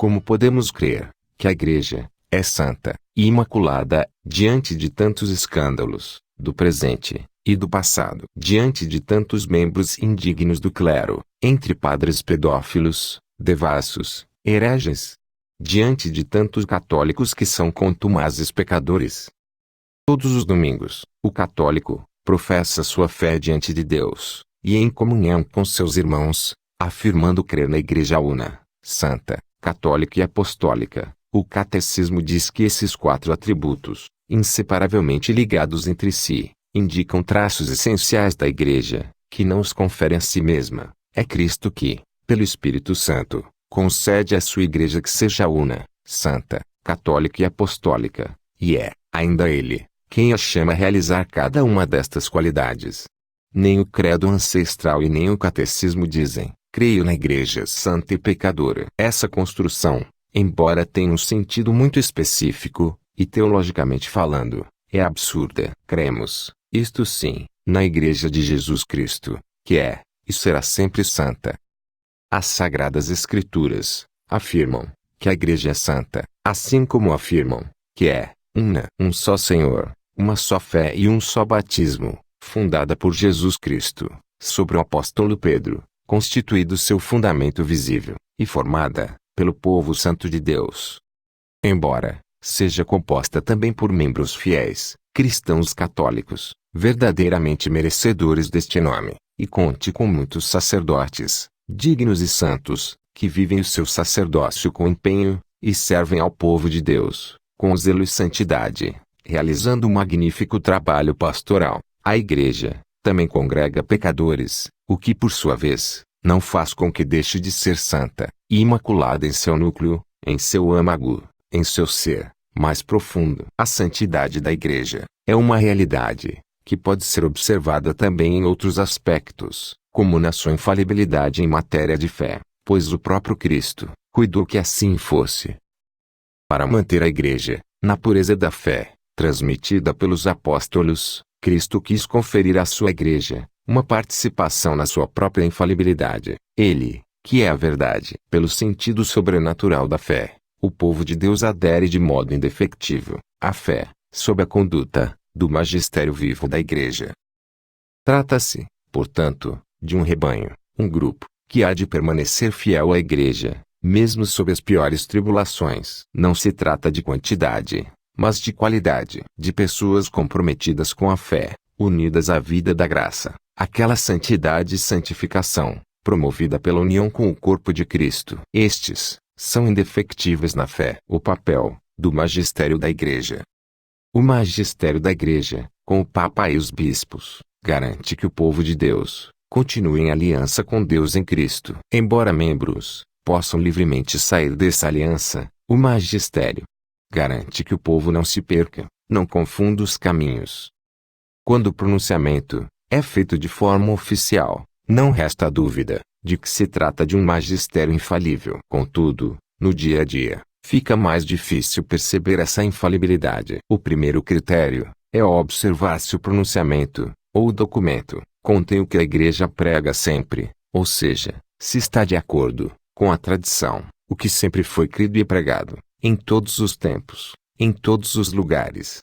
Como podemos crer que a Igreja é santa e imaculada diante de tantos escândalos, do presente e do passado, diante de tantos membros indignos do clero, entre padres pedófilos, devassos, hereges, diante de tantos católicos que são contumazes pecadores? Todos os domingos, o católico professa sua fé diante de Deus e em comunhão com seus irmãos, afirmando crer na Igreja una, santa, católica e apostólica. O catecismo diz que esses 4 atributos, inseparavelmente ligados entre si, indicam traços essenciais da Igreja, que não os confere a si mesma. É Cristo que, pelo Espírito Santo, concede à sua Igreja que seja una, santa, católica e apostólica, e é, ainda Ele, quem a chama a realizar cada uma destas qualidades. Nem o credo ancestral e nem o catecismo dizem: creio na Igreja santa e pecadora. Essa construção, embora tenha um sentido muito específico, e teologicamente falando, é absurda. Cremos, isto sim, na Igreja de Jesus Cristo, que é, e será sempre santa. As Sagradas Escrituras afirmam que a Igreja é santa, assim como afirmam que é una, um só Senhor, uma só fé e um só batismo, fundada por Jesus Cristo, sobre o apóstolo Pedro, constituído seu fundamento visível, e formada pelo povo santo de Deus. Embora seja composta também por membros fiéis, cristãos católicos, verdadeiramente merecedores deste nome, e conte com muitos sacerdotes, dignos e santos, que vivem o seu sacerdócio com empenho, e servem ao povo de Deus, com zelo e santidade, realizando um magnífico trabalho pastoral. A Igreja também congrega pecadores, o que por sua vez, não faz com que deixe de ser santa e imaculada em seu núcleo, em seu âmago, em seu ser mais profundo. A santidade da Igreja é uma realidade que pode ser observada também em outros aspectos, como na sua infalibilidade em matéria de fé, pois o próprio Cristo cuidou que assim fosse. Para manter a Igreja na pureza da fé, transmitida pelos apóstolos, Cristo quis conferir à sua Igreja uma participação na sua própria infalibilidade. Ele, que é a verdade, pelo sentido sobrenatural da fé, o povo de Deus adere de modo indefectível à fé, sob a conduta do magistério vivo da Igreja. Trata-se, portanto, de um rebanho, um grupo, que há de permanecer fiel à Igreja, mesmo sob as piores tribulações. Não se trata de quantidade, mas de qualidade, de pessoas comprometidas com a fé, unidas à vida da graça, aquela santidade e santificação, promovida pela união com o corpo de Cristo. Estes são indefectíveis na fé. O papel do magistério da Igreja. O magistério da Igreja, com o Papa e os bispos, garante que o povo de Deus continue em aliança com Deus em Cristo. Embora membros possam livremente sair dessa aliança, o magistério garante que o povo não se perca, não confunda os caminhos. Quando o pronunciamento é feito de forma oficial, não resta dúvida de que se trata de um magistério infalível. Contudo, no dia a dia, fica mais difícil perceber essa infalibilidade. O primeiro critério é observar se o pronunciamento, ou documento, contém o que a Igreja prega sempre, ou seja, se está de acordo com a tradição, o que sempre foi crido e pregado, em todos os tempos, em todos os lugares.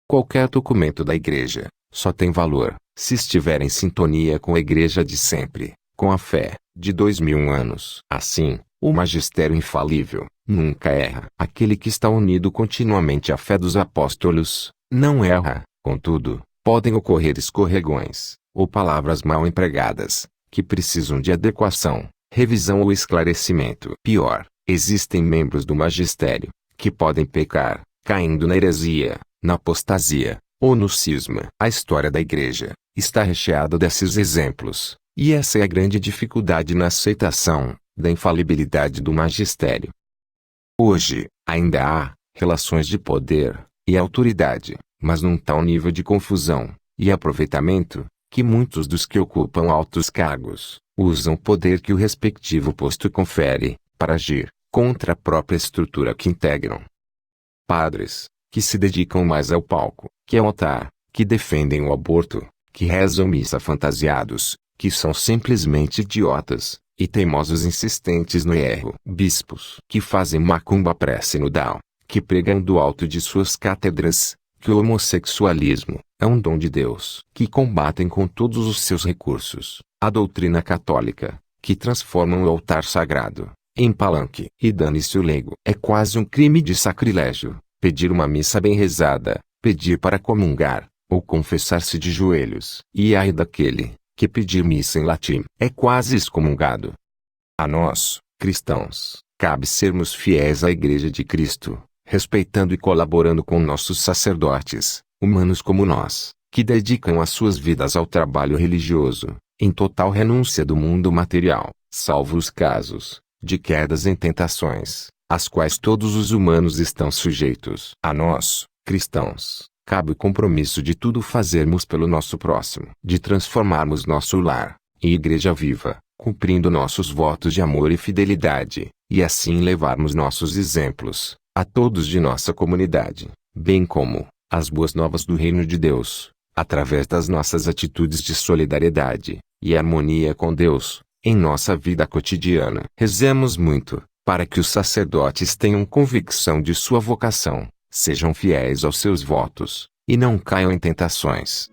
Qualquer documento da Igreja só tem valor se estiver em sintonia com a Igreja de sempre, com a fé de 2000 anos. Assim, o magistério infalível nunca erra. Aquele que está unido continuamente à fé dos apóstolos não erra. Contudo, podem ocorrer escorregões, ou palavras mal empregadas, que precisam de adequação, revisão ou esclarecimento. Pior, existem membros do magistério que podem pecar, caindo na heresia, na apostasia, ou no cisma. A história da Igreja está recheada desses exemplos, e essa é a grande dificuldade na aceitação da infalibilidade do magistério. Hoje, ainda há relações de poder e autoridade, mas num tal nível de confusão e aproveitamento, que muitos dos que ocupam altos cargos usam o poder que o respectivo posto confere para agir contra a própria estrutura que integram. Padres que se dedicam mais ao palco que ao altar, que defendem o aborto, que rezam missa fantasiados, que são simplesmente idiotas, e teimosos insistentes no erro. Bispos que fazem macumba pré-sinodal, que pregam do alto de suas cátedras que o homossexualismo é um dom de Deus, que combatem com todos os seus recursos a doutrina católica, que transformam o altar sagrado em palanque e dane-se o leigo. É quase um crime de sacrilégio pedir uma missa bem rezada, pedir para comungar, ou confessar-se de joelhos. E ai daquele que pedir missa em latim é quase excomungado. A nós, cristãos, cabe sermos fiéis à Igreja de Cristo, respeitando e colaborando com nossos sacerdotes, humanos como nós, que dedicam as suas vidas ao trabalho religioso, em total renúncia do mundo material, salvo os casos de quedas em tentações, às quais todos os humanos estão sujeitos. A nós, cristãos, cabe o compromisso de tudo fazermos pelo nosso próximo, de transformarmos nosso lar em igreja viva, cumprindo nossos votos de amor e fidelidade, e assim levarmos nossos exemplos a todos de nossa comunidade, bem como as boas novas do reino de Deus, através das nossas atitudes de solidariedade e harmonia com Deus, em nossa vida cotidiana. Rezemos muito, para que os sacerdotes tenham convicção de sua vocação, sejam fiéis aos seus votos, e não caiam em tentações.